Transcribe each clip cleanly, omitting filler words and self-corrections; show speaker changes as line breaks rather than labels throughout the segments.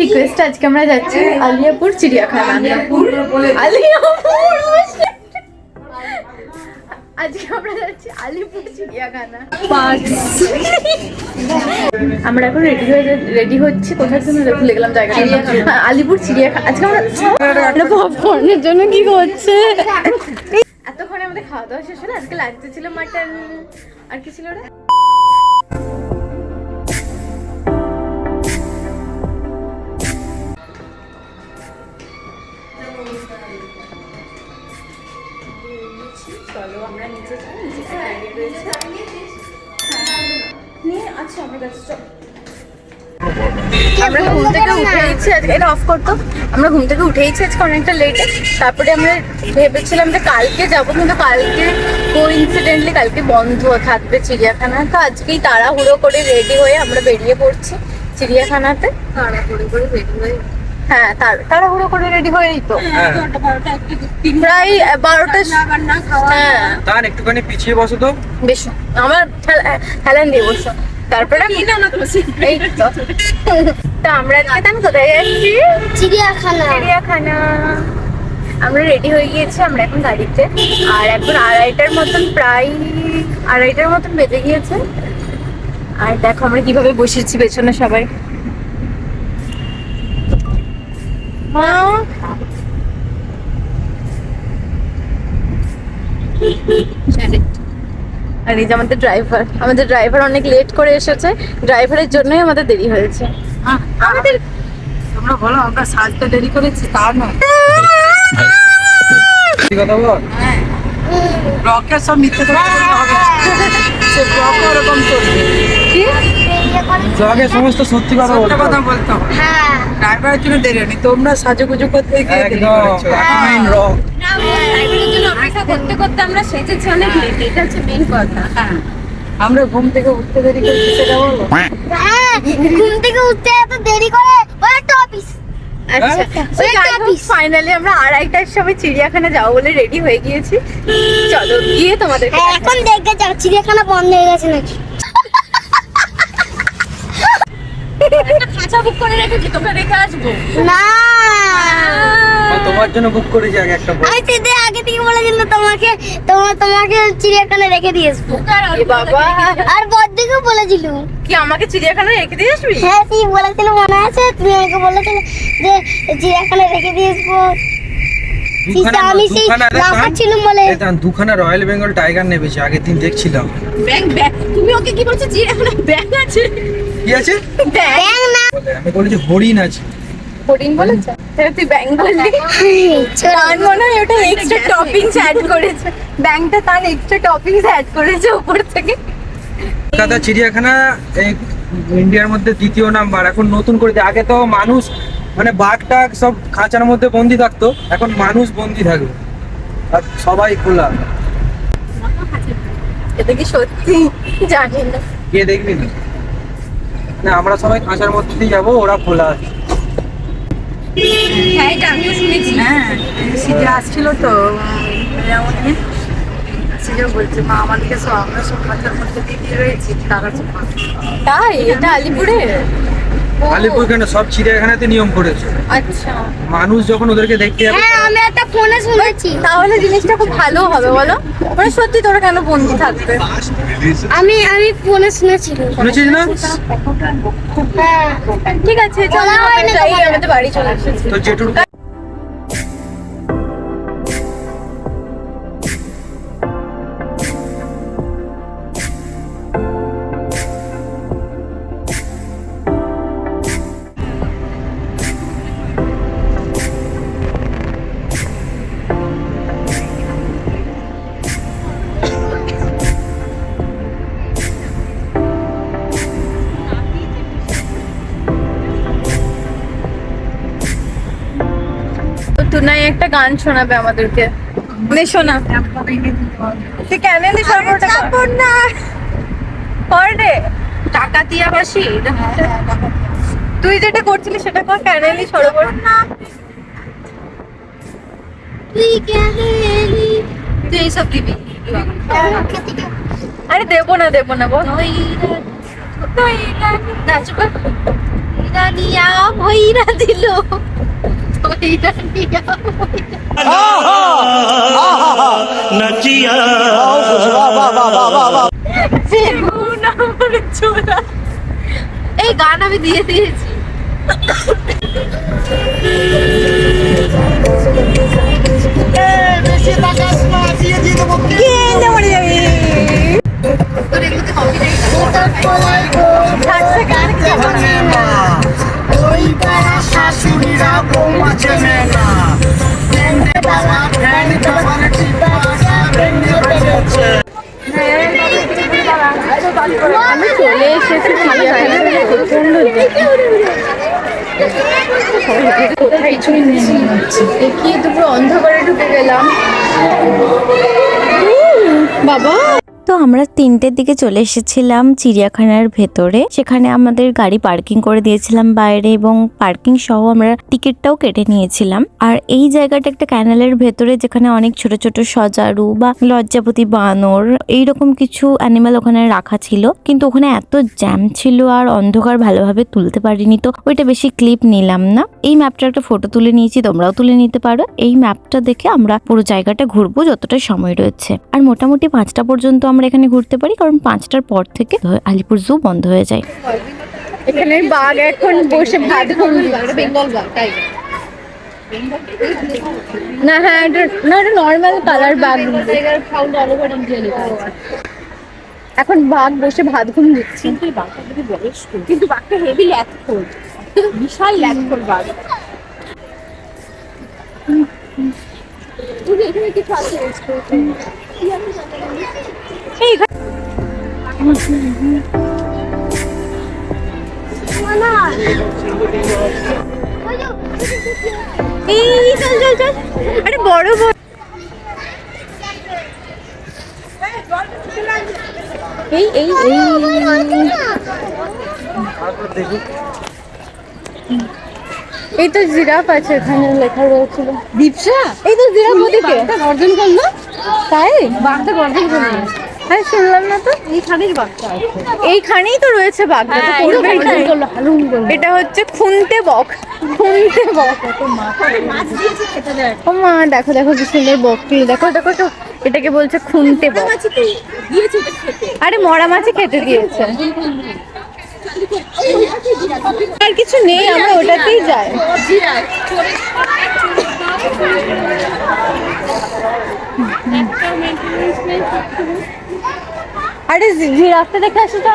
Request আজকে আমরা যাচ্ছি আলিয়াপুর চিড়িয়াখানা। আজকে আমরা যাচ্ছি আলিপুর চিড়িয়াখানা। আমরা এখন রেডি হচ্ছি কোথার জন্য ভুলে গেলাম জায়গাটা। আলিপুর চিড়িয়াখানা। আজকে আমরা পপকর্নের জন্য কি করছে এতক্ষণে আমাদের খাওয়া দাওয়া শেষ হলো। আজকে লাঞ্চে ছিল মাটন, আর কি ছিল ওটা আমরা নিচে আমরা ঘুম থেকে উঠেইছি আজকে। এটা অফ করতো। আমরা ঘুম থেকে উঠেইছি আজকে অনেকটা লেটে। তারপরে আমরা ভেবেছিলাম যে কালকে যাবো, কিন্তু কালকে কোইন্সিডেন্টলি কালকে বন্ধ থাকবে চিড়িয়াখানা। তো আজকেই তাড়াহুড়ো করে রেডি হয়ে আমরা বেরিয়ে পড়ছি চিড়িয়াখানাতে। তাড়াহুড়ো করে রেডি হয়ে, হ্যাঁ তাড়াহুড়ো করে রেডি হয়েই তো প্রায় 12টা। হ্যাঁ
একটুখানি পিছিয়ে বসো তো,
বেশ আমার হেলান দিয়ে বসো। তারপরে এই তো আমরা আজকে তাহলে কোথায় যাচ্ছি? চিড়িয়াখানা। আমরা রেডি হয়ে গিয়েছি, আমরা এখন গাড়িতে। আর এখন প্রায় আড়াইটার মতন বেজে গিয়েছে। আর দেখো আমরা কিভাবে বসেছি পেছনে সবাই। আর এই যে আমাদের ড্রাইভার অনেক লেট করে এসেছে। ড্রাইভারের জন্যই আমাদের দেরি হয়েছে। আমাদের
তোমরা বলো আমরা সাজতে দেরি করেছি তা নয়।
কথা বল,
ব্লকের সব মিথ্যে কথা বললে হবে না। সে ব্লক এরকম চলবে,
কি
ব্লগে সমস্ত সত্যি কথা
সত্যি কথা বলতে হবে। ড্রাইভারের জন্য দেরি হয়নি, তোমরা সাজুগুজু করতে গিয়ে দেরি করেছো।
মেইন রং
ড্রাইভারের জন্য অপেক্ষা করতে করতে আমরা সেজেছি অনেক লেট। এটা হচ্ছে মেইন কথা।
আমরা ঘুম থেকে উঠতে দেরি করছি সেটা বলো।
ঘুম থেকে উঠতে এত দেরি করে ওই একটা অফিস।
আচ্ছা ফাইনালি আমরা 2:30টার সময় চিড়িয়াখানা যাবো বলে রেডি হয়ে গিয়েছি। চলো গিয়ে তোমাদের
এখন দেখে যাও চিড়িয়াখানা বন্ধ হয়ে গেছে নাকি।
খাঁচা বুক করে রেখেছি, তোকে রেখে আসবো
না
তোমার জন্য বুক করেছি আগে একটা বল।
আমি সেদিন আগে থেকে বলেছিলাম তোমাকে চিড়িয়াখানা রেখে দিয়ে আসবো।
বাবা
আর বড়দিকে বলেছিল
কি আমাকে চিড়িয়াখানা রেখে দিয়ে আসবি?
হ্যাঁ তুই বলেছিল মনে আছে, তুমি আমাকে বলেছিলে যে চিড়িয়াখানা রেখে দিয়ে আসবো। আমি সেই লাফাচ্ছিলাম বলে
দুখানা রয়্যাল বেঙ্গল টাইগার নেবেছি আগের দিন দেখছিলাম।
ব্যাং তুমি ওকে কি বলছো? চিড়িয়াখানা ব্যাং আছে?
কি আছে?
ব্যাং না
আমি বলেছি হরিণ আছে।
হরিণ বলেছে? তুই ব্যাং বললি। তার মনে হয় ওটা এক্সট্রা টপিংস অ্যাড করেছে। ব্যাংটা তার এক্সট্রা টপিংস অ্যাড করেছে উপর থেকে।
কলকাতা চিড়িয়াখানা এই ইন্ডিয়ার মধ্যে 2য় নাম্বার। এখন নতুন করে আগে তো মানুষ মানে বাঘ টাঘ সব খাঁচার মধ্যে বন্দি থাকতো, এখন মানুষ বন্দি থাকবে আর সবাই খোলা।
এটা কি সত্যি জানি না,
গিয়ে দেখবি না। না আমরা সবাই খাঁচার মধ্যে দিয়ে যাবো, ওরা খোলা আছে।
হ্যাঁ এটা আমিও শুনেছি।
হ্যাঁ সিজে আসছিল তো সিজে বলছে মা আমাদেরকে সব আমরা সব খাঁচার মধ্যে দিয়ে রয়েছি, তারা সব
তাই? এটা আলিপুরে?
আলিপুর কেন, সব চিড়িয়াখানাতে নিয়ম করেছে।
আচ্ছা
মানুষ যখন ওদেরকে দেখতে যাবে।
হ্যাঁ আমি একটা ফোনে শুনেছি।
তাহলে জিনিসটা খুব ভালো হবে বলো। মানে সত্যি তোরা কেন বন্দি থাকবে?
আমি ফোনে শুনেছি।
শুনেছিস না?
হ্যাঁ
ঠিক আছে চলো আমরা যাই, আমাদের বাড়ি চলে এসেছি।
তো যেটুকু
টুনাই একটা গান শোনাবে আমাদেরকে। শোনা তুই কেন এলি? সর্বটা না কর রে, টাকাতিয়াবাসী। তুই যেটা করছিলি সেটা কর। কেন এলি সরোবর?
তুই কেন এলি?
তুই এইসব দিবি? আরে দেবো না বল। ইরানিয়া ভইরা দিল ইরানিয়া
नचिया
এই গান আমি দিয়ে দিয়েছি। তোর এগুলোতে copyright আছে। গান কি বলে?
ওই পাড়া শাশুড়িরা বৌমা চেনে না বাবা ধ্যান জবান টিপাশা ভেঙে ফেলেছে
আমি চলে এসেছি চিড়িয়াখানায়, প্রচন্ড কোথায় দেখিয়ে তো পুরো অন্ধকারে ঢুকে গেলাম বাবা।
তো আমরা 3টের দিকে চলে এসেছিলাম চিড়িয়াখানার ভেতরে। সেখানে আমাদের গাড়ি পার্কিং করে দিয়েছিলাম বাইরে এবং পার্কিং সহ আমরা টিকিটটাও কেটে নিয়েছিলাম। আর এই জায়গাটা একটা ক্যানেলের ভেতরে, যেখানে অনেক ছোট ছোট সজারু বা লজ্জাপতি বানর এইরকম কিছু অ্যানিমাল ওখানে রাখা ছিল, কিন্তু ওখানে এত জ্যাম ছিল আর অন্ধকার ভালোভাবে তুলতে পারিনি, তো ওইটা বেশি ক্লিপ নিলাম না। এই ম্যাপটা একটা ফটো তুলে নিয়েছি, তোমরাও তুলে নিতে পারো। এই ম্যাপটা দেখে আমরা পুরো জায়গাটা ঘুরবো যতটা সময় রয়েছে। আর মোটামুটি 5টা পর্যন্ত আমরা এখানে ঘুরতে পারি, কারণ 5টার পর থেকে আলিপুর জু বন্ধ হয়ে যায়।
এখানে বাঘ এখন বসে ভাত খাচ্ছে, বেঙ্গল বাঘ তাই না? হ্যাঁ এটা না, এটা নর্মাল কালার বাঘ। এখন বাঘ বসে ভাত ঘুম দিচ্ছে, কিন্তু বাঘটা হেভি ল্যাথখোর, বিশাল ল্যাথখোর বাঘ। এখানে কিছু আছে এই চল চল চল, আরে বড় বড় এই এই এই এই তো জিরাফ আছে, এখানে লেখা রয়েছিল দীপশা। এই তো জিরাফ ওদিকে গর্জন করলো, তাই বাঘটা গর্জন করলো। হ্যাঁ শুনলাম না তো, এইখানেই বাঘটা আছে, এইখানেই তো রয়েছে বাঘটা, তো করবে এটা হচ্ছে খুনতে বক, খুনতে বক। ও মা দেখো দেখো কি সুন্দর বকটি, দেখো দেখো তো, এটাকে বলছে খুনতে বক। আরে মরা মাছি খেতে দিয়েছে, আর কিছু নেই, আমরা ওটাতেই যাই। আরে জিরাফটা দেখে আসো তো,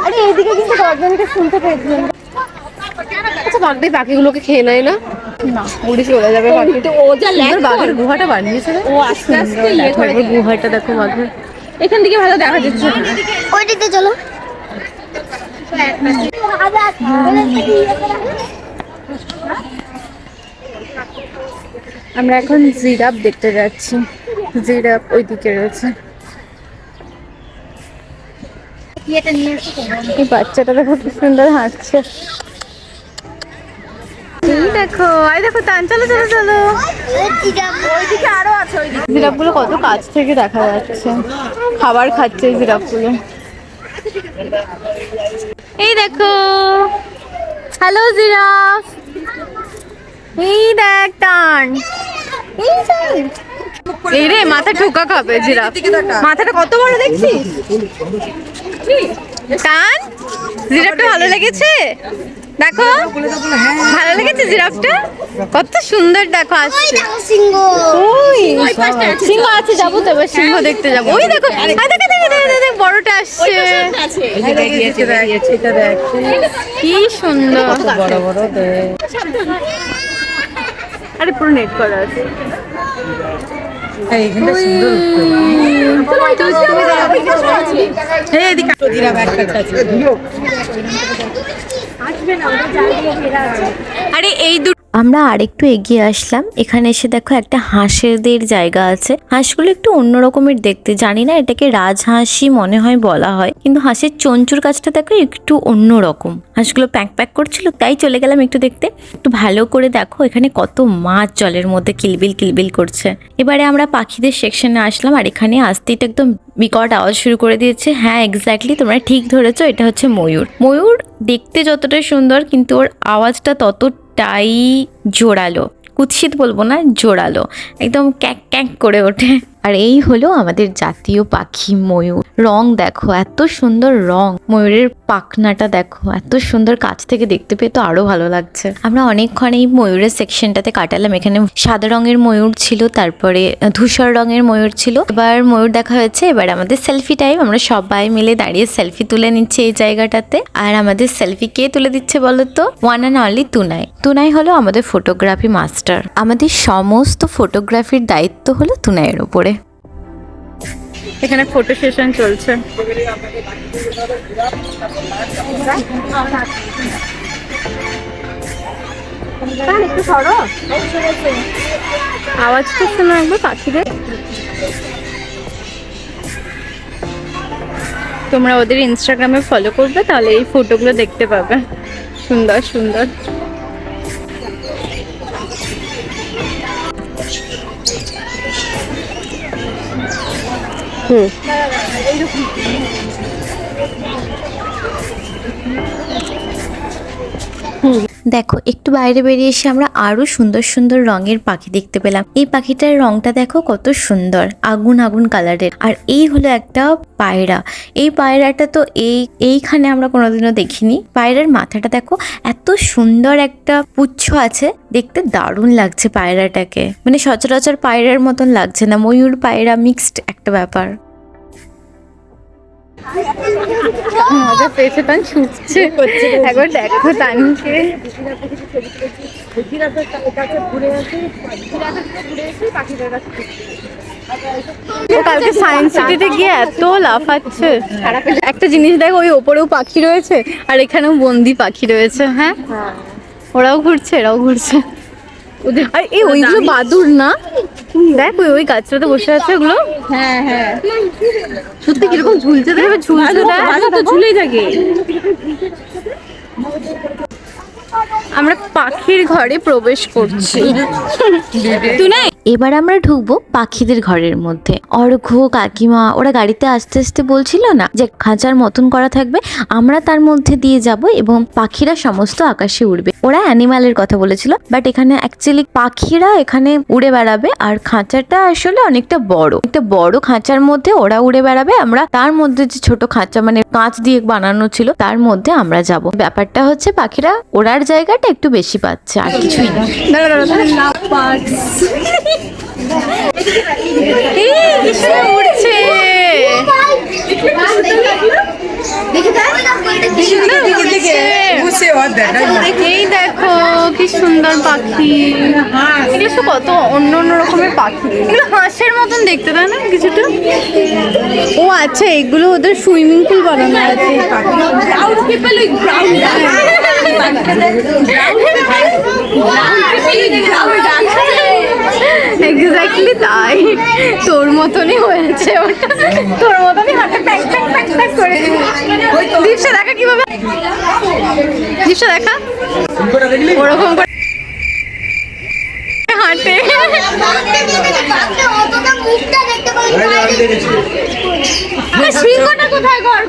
আরে এইদিকে কিন্তু গর্জনকে শুনতে পেয়েছিলাম। আচ্ছা বাঘ পাখিগুলোকে খেয়ে নেয় না? না, উড়ে চলে যাবে পাখি। ও যা বাঘের গুহাটা বানিয়েছে, ও আস্তে আস্তে গুহাটা দেখো বাঘের, এখান থেকে ভালো দেখা যাচ্ছে।
ওইদিকে চলো।
আমরা এখন জিরাফ দেখতে যাচ্ছি, জিরাফ ওইদিকে রয়েছে। এই বাচ্চাটা দেখো কি সুন্দর হাঁটছে, এই দেখো, এই দেখো তান, চলো চলো চলো। ওইদিকে আরো আছে, জিরাফ গুলো কত কাছ থেকে দেখা যাচ্ছে, খাবার খাচ্ছে জিরাফ গুলো। এই দেখো, হ্যালো জিরাফ, এই দেখ টান, এই রে মাথা ঠোকা খাবে জিরাফ, মাথাটা কত বড় দেখছিস টান। জিরাফটা ভালো লেগেছে, দেখো ভালো লেগেছে জিরাফটা, কত সুন্দর দেখো আসছে।
সিংহ,
ওই সিংহ আছে, যাবো তো এবার সিংহ দেখতে যাবো। ওই দেখো বড়টা আসছে, কি সুন্দর বড় বড়। আরে পুরো নেট করা আছে,
এইখানটা সুন্দর
আরে এই দুটো
আমরা আরেকটু এগিয়ে আসলাম, এখানে এসে দেখো একটা হাঁসেদের জায়গা আছে। হাঁসগুলো একটু অন্য রকমের দেখতে, জানি না এটাকে রাজহাঁসই মনে হয় বলা হয়, কিন্তু হাঁসের চঞ্চুর কাছটা দেখো একটু অন্য রকম। হাঁসগুলো প্যাক প্যাক করছিল, তাই চলে গেলাম একটু দেখতে। একটু ভালো করে দেখো এখানে কত মাছ জলের মধ্যে কিলবিল কিলবিল করছে। এবারে আমরা পাখিদের সেকশনে আসলাম, আর এখানে আসতেই তো একদম বিকট আওয়াজ শুরু করে দিয়েছে। হ্যাঁ এক্স্যাক্টলি, তোমরা ঠিক ধরেছো, এটা হচ্ছে ময়ূর। ময়ূর দেখতে যতটা সুন্দর, কিন্তু ওর আওয়াজটা ততটাই জোরালো, কুৎসিত বলবো না, জোরালো, একদম ক্যাক ক্যাক করে ওঠে। আর এই হলো আমাদের জাতীয় পাখি ময়ূর। রং দেখো এত সুন্দর রং, ময়ূরের পাখনাটা দেখো এত সুন্দর, কাছ থেকে দেখতে পেয়ে তো আরো ভালো লাগছে। আমরা অনেকক্ষণ এই ময়ূরের সেকশনটাতে কাটালাম। এখানে সাদা রঙের ময়ূর ছিল, তারপরে ধূসর রঙের ময়ূর ছিল। এবার ময়ূর দেখা হয়েছে, এবার আমাদের সেলফি টাইম। আমরা সবাই মিলে দাঁড়িয়ে সেলফি তুলে নিচ্ছি এই জায়গাটাতে। আর আমাদের সেলফি কে তুলে দিচ্ছে বলো তো? One and only Tunai. Tunai হলো আমাদের ফটোগ্রাফি মাস্টার। আমাদের সমস্ত ফটোগ্রাফির দায়িত্ব হলো তুনাইয়ের উপরে।
এখানে ফটো সেশন চলছে। একটু সরো, আওয়াজ তো শোনো একবার পাখিদের। তোমরা ওদের ইনস্টাগ্রামে ফলো করবে, তাহলে এই ফটোগুলো দেখতে পাবে, সুন্দর সুন্দর।
দেখো একটু বাইরে বেরিয়ে এসে আমরা আরো সুন্দর সুন্দর রঙের পাখি দেখতে পেলাম। এই পাখিটার রংটা দেখো কত সুন্দর, আগুন আগুন কালারের। আর এই হলো একটা পায়রা। এই পায়রাটা তো এইখানে আমরা কোনোদিনও দেখিনি। পায়রার মাথাটা দেখো এত সুন্দর একটা পুচ্ছ আছে, দেখতে দারুণ লাগছে পায়রাটাকে, মানে সচরাচর পায়রার মতন লাগছে না, ময়ূর পায়রা মিক্সড একটা ব্যাপার।
মজা পেয়েছে, তান ছুটছে। একবার দেখো তানকে, ও কালকে সায়েন্স সিটিতে গিয়ে এত লাফাচ্ছে। একটা জিনিস দেখো, ওই ওপরেও পাখি রয়েছে আর এখানেও বন্দি পাখি রয়েছে। হ্যাঁ, ওরাও ঘুরছে, এরাও ঘুরছে। আর এই ওইগুলো বাদুর না? দেখ ওই গাছটাতে বসে আছে ওগুলো। হ্যাঁ হ্যাঁ, সত্যি কিরকম ঝুলছে, দেখবে ঝুলছে, ঝুলেই থাকে। আমরা পাখির ঘরে প্রবেশ করছি।
এবার আমরা ঢুকবো পাখিদের ঘরের মধ্যে। অর্ঘ্য কাকিমা ওরা গাড়িতে আস্তে আস্তে বলছিল না যে খাঁচার মতন করা থাকবে, আমরা তার মধ্যে দিয়ে যাব এবং পাখিরা সমস্ত আকাশে উড়বে। ওরা অ্যানিমালের কথা বলেছিল, বাট এখানে অ্যাকচুয়ালি পাখিরা এখানে উড়ে বেড়াবে। আর খাঁচাটা আসলে অনেকটা বড় খাঁচার মধ্যে ওরা উড়ে বেড়াবে, আমরা তার মধ্যে যে ছোট খাঁচা মানে কাঁচ দিয়ে বানানো ছিল তার মধ্যে আমরা যাব। ব্যাপারটা হচ্ছে পাখিরা ওড়ার জায়গাটা একটু বেশি পাচ্ছে, আর কিছুই না।
উড়ছে, এই দেখো কি সুন্দর পাখি। এগুলো তো কত অন্য অন্য রকমের পাখি, এগুলো হাঁসের মতন দেখতে, তাই না কিছুটা? ও আচ্ছা, এগুলো ওদের সুইমিং পুল বানানো আছে। এক্স্যাক্টলি তাই, তোর মতনই হয়েছে ওটা, তোর মতনই হাঁটে প্যাক প্যাক প্যাক প্যাক করে। দীপশা দেখা কিভাবে, দীপশা দেখা ওরকম করে হাঁটে। সিংহটা কোথায়? ঘর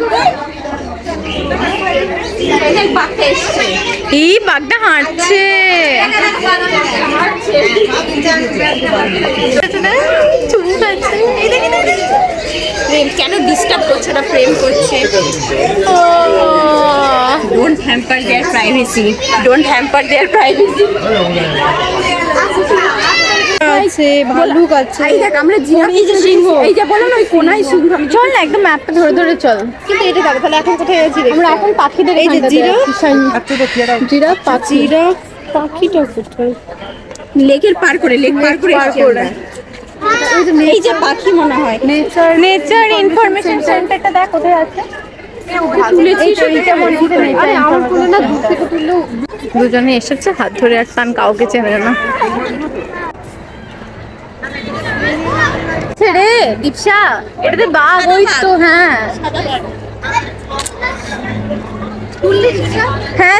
এই বাঘটা হাঁটছে, কেন ডিস্টার্ব করছে? না প্রেম করছে। Don't hamper their privacy, don't hamper their privacy. আছে ভালুক আছে, এই দেখ আমরা এই যে সিংহ, এই যে বলো না ওই কোনায় সিংহ। চল না একদম ম্যাপটা ধরে ধরে চল। কিন্তু এটা যাবে তাহলে। এখন কোথায় আছি আমরা? এখন পাখিদের এই যে জিরাফ পাখিটা কোথায়? লেকের পার করে, লেক পার করে এই যে পাখি মনে হয়। নেচার ইনফরমেশন সেন্টারটা দেখ কোথায় আছে। দুজনে এসেছে হাত ধরে, আর টান কাউকে চেনে না। রে দীপশা, এটাতে বাঘ, ওই তো। হ্যাঁ হ্যাঁ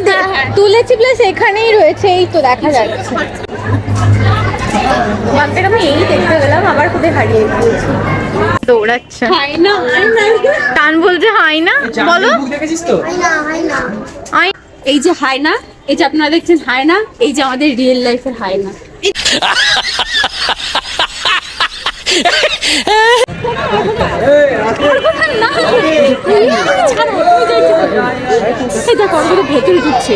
তুলেছি, প্লাস এখানেই রয়েছে, এই তো দেখা যাচ্ছে। বাঘটাকে আমি এই দেখতে গেলাম, আবার কোথায় হারিয়ে গিয়েছি। দৌড়াচ্ছে টান, বলছে হাই না, বলো
দেখেছিস তো?
এই যে হায়না, এই যে আপনারা দেখছেন হায়না, এই যে আমাদের রিয়েল লাইফের হায়না। ভেতরে ঢুকছে।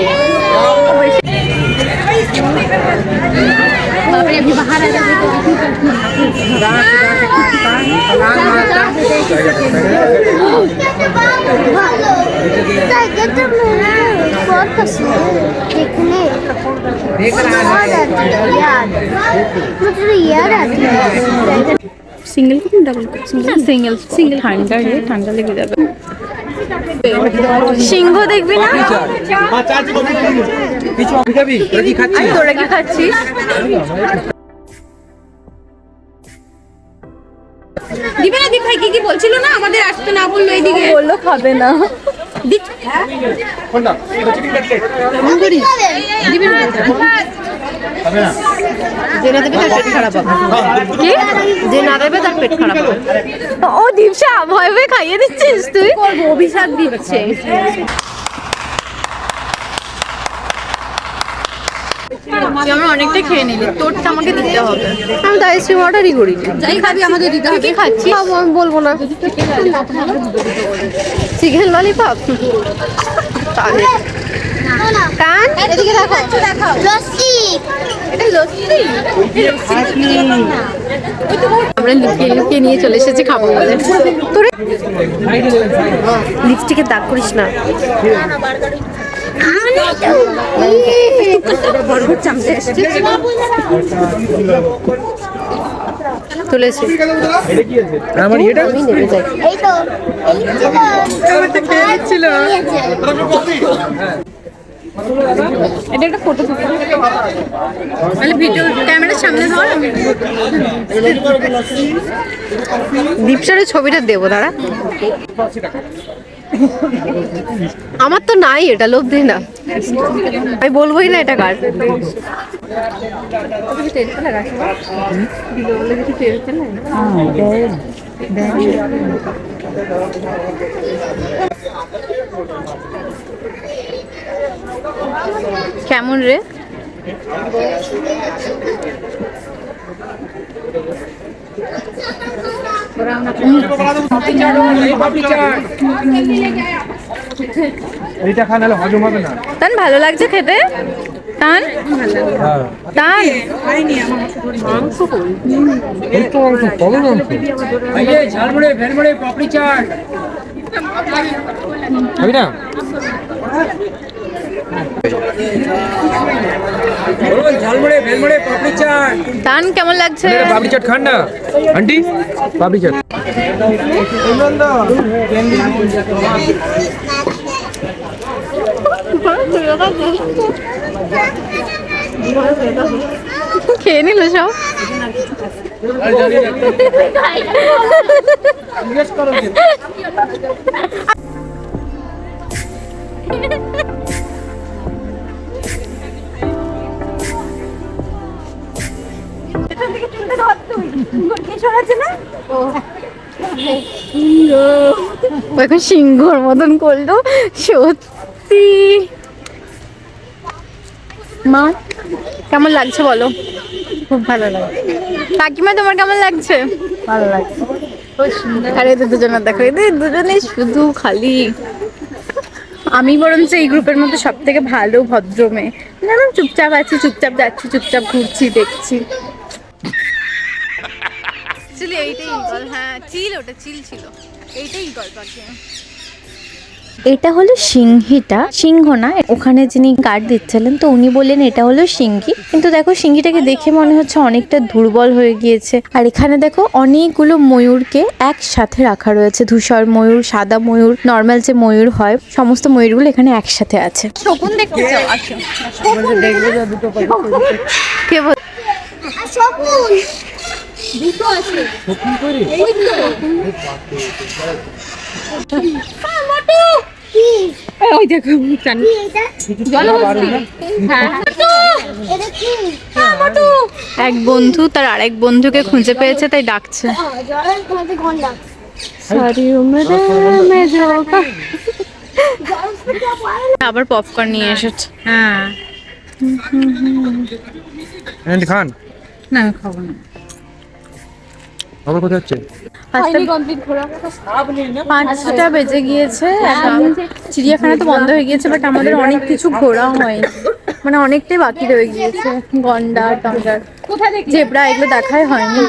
সিঙ্গেল করুন, ডাবল করুন? Single single. ঠান্ডা রে, ঠান্ডা লেগে যাবে। সিংহ দেখবি না? তোরা কি খাচ্ছিস? দিবে না? দীপ ভাই কি বলছিল না, আমাদের আসতে না বললো, এইদিকে বললো খাবে না। ও দীপশা, ভয় ভয় খাইয়ে দিচ্ছিস তুই? অভিশাপ দিচ্ছে। আমরা অনেকটা খেয়ে নিলি, তোরটা আমাকে দিতে হবে। আমি তো আইসক্রিম অর্ডারই করি। যাই খাবি আমাদের দিতে হবে। কি খাচ্ছিস? আমি বলবো না। Chicken lollipop. কান এদিকে দেখো,
লস্যি।
এটা লস্যি। আমরা লুকিয়ে লুকিয়ে নিয়ে চলে এসেছি খাবো বলে। তোরে লিপস্টিকের দাগ করিস না। বরবর চামচে এসছে, তুলেছি।
আমার এটা
এই তো
ছিল। এটা একটা ফটো তুলতে, মানে ভিডিও ক্যামেরার সামনে ধর। আমি দীপসারের ছবিটা দেবো, দাঁড়া। আমার তো নাই, এটা লোভ দিই না, আমি বলবোই না এটা কার। কেমন রে?
এইটা খা, নাহলে হজম হবে না।
টান ভালো লাগছে খেতে? টান টান
ঝালমুড়ে, ভেলমুড়ে, পাপড়ি চাট খাবি না? ঝালমুড়ে, ভেলমুড়ে, পাপড়ি চাট।
টান কেমন লাগছে?
পাপড়ি চাট খান না আন্টি, পাপড়ি চাট।
খেয়ে নিল সব। এখন সিংহর মতন করলো, সত্যি। মা কেমন লাগছে বলো? খুব ভালো লাগছে। কাকিমা তোমার কেমন লাগছে? ভালো লাগছে। আরে এদের দুজনের দেখো, এদের দুজনে শুধু খালি। আমি বরঞ্চ এই গ্রুপের মধ্যে সব থেকে ভালো ভদ্র মেয়ে। না চুপচাপ আছি, চুপচাপ যাচ্ছি, চুপচাপ ঘুরছি, দেখছি। এইটাই ইগল। হ্যাঁ চিল, ওটা চিল ছিল। এইটাই ইগল পাখি।
এটা হলো সিংহিটা, সিংহ না, ওখানে যিনি গার্ড দিচ্ছিলেন তো উনি বললেন এটা হলো সিংহি, কিন্তু দেখো সিংহিটাকে দেখে মনে হচ্ছে অনেকটা দুর্বল হয়ে গিয়েছে। আর এখানে দেখো অনেকগুলো ময়ূরকে একসাথে রাখা রয়েছে, ধূসর ময়ূর, সাদা ময়ূর, নর্মাল যে ময়ূর হয়, সমস্ত ময়ূরগুলো এখানে একসাথে আছে।
শকুন দেখতে চাও? আসো। কে বল?
শকুন
দুটো আছে।
কি
ওই দেখো মুখখান।
কি এটা
জলহস্তি। হ্যাঁ।
এটা কি
এক বন্ধু তার আরেক বন্ধুকে খুঁজে পেয়েছে তাই ডাকছে।
জলের মধ্যে গন্ডা
আবার পপকর্ন নিয়ে এসেছে। হ্যাঁ
খান
না আমি খাবো না।
আবার কোথায় হচ্ছে?
5টা বেজে গিয়েছে, এখন চিড়িয়াখানা তো বন্ধ হয়ে গিয়েছে, বাট আমাদের অনেক কিছু ঘোরা হয়নি, মানে অনেকটাই বাকি রয়ে গিয়েছে। গন্ডার টন্ডার জেব্রা এগুলো দেখাই হয়নি,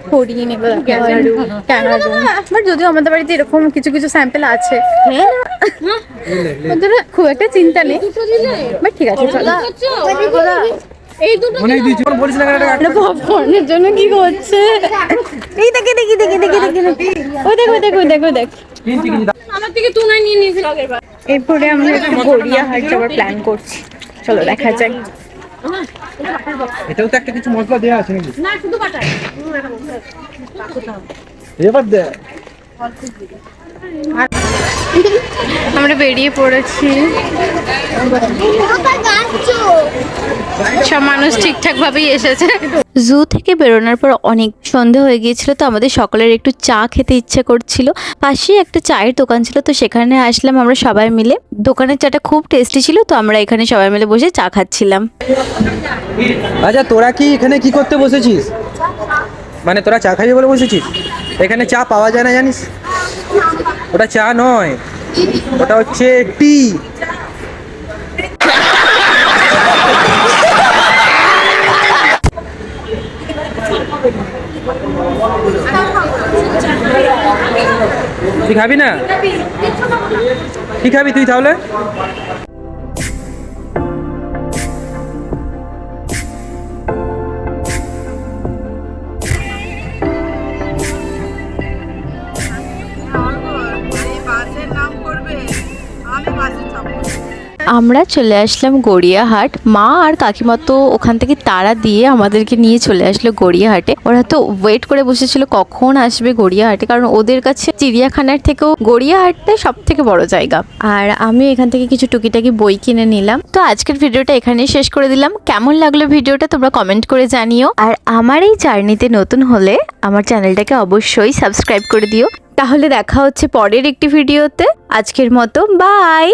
হরিণ এগুলো দেখা হয়নি, ক্যাঙ্গারু। বাট যদিও আমাদের বাড়িতে এরকম কিছু কিছু স্যাম্পেল আছে, ওদের খুব একটা চিন্তা নেই, বাট ঠিক আছে চলো।
অনেক দিয়েছি বলিস না কেন এটা?
এটা পপকর্নের জন্য কি করছে? এই দেখে দেখি দেখি দেখি দেখি দেখি, ওই দেখ ওই দেখ ওই দেখ ওই দেখ। এরপরে আমরা একটু গড়িয়াহাট যাওয়ার প্ল্যান করছি, চলো দেখা যাক।
এটাও তো একটা কিছু মশলা দেওয়া আছে নাকি? এবার দে।
আমরা বেরিয়ে পড়েছি, সব মানুষ ঠিকঠাক ভাবেই এসেছে।
জু থেকে বেরোনোর পর অনেক সন্ধে হয়ে গিয়েছিল, তো আমাদের সকলের একটু চা খেতে ইচ্ছে করছিল। পাশেই একটা চায়ের দোকান ছিল, তো সেখানে আসলাম আমরা সবাই মিলে। দোকানের চাটা খুব টেস্টি ছিল, তো আমরা এখানে সবাই মিলে বসে চা খাচ্ছিলাম।
আচ্ছা তোরা কি এখানে কি করতে বসেছিস? মানে তোরা চা খাবি বলে বসেছিস? এখানে চা পাওয়া যায় না জানিস? ওটা চা নয়, ওটা হচ্ছে টি। তুই খাবি না? কি খাবি তুই তাহলে?
আমরা চলে আসলাম গড়িয়াহাট। মা আর কাকিমা তো ওখান থেকে তাড়া দিয়ে আমাদেরকে নিয়ে চলে আসলো গড়িয়াহাটে। ওরা তো ওয়েট করে বসেছিল কখন আসবে গড়িয়াহাটে, কারণ ওদের কাছে চিড়িয়াখানার থেকেও গড়িয়াহাটটা সব থেকে বড় জায়গা। আর আমি এখান থেকে কিছু টুকিটাকি বই কিনে নিলাম। তো আজকের ভিডিওটা এখানেই শেষ করে দিলাম। কেমন লাগলো ভিডিওটা তোমরা কমেন্ট করে জানিও। আর আমার এই জার্নিতে নতুন হলে আমার চ্যানেলটাকে অবশ্যই সাবস্ক্রাইব করে দিও। তাহলে দেখা হচ্ছে পরের একটি ভিডিওতে। আজকের মতো বাই।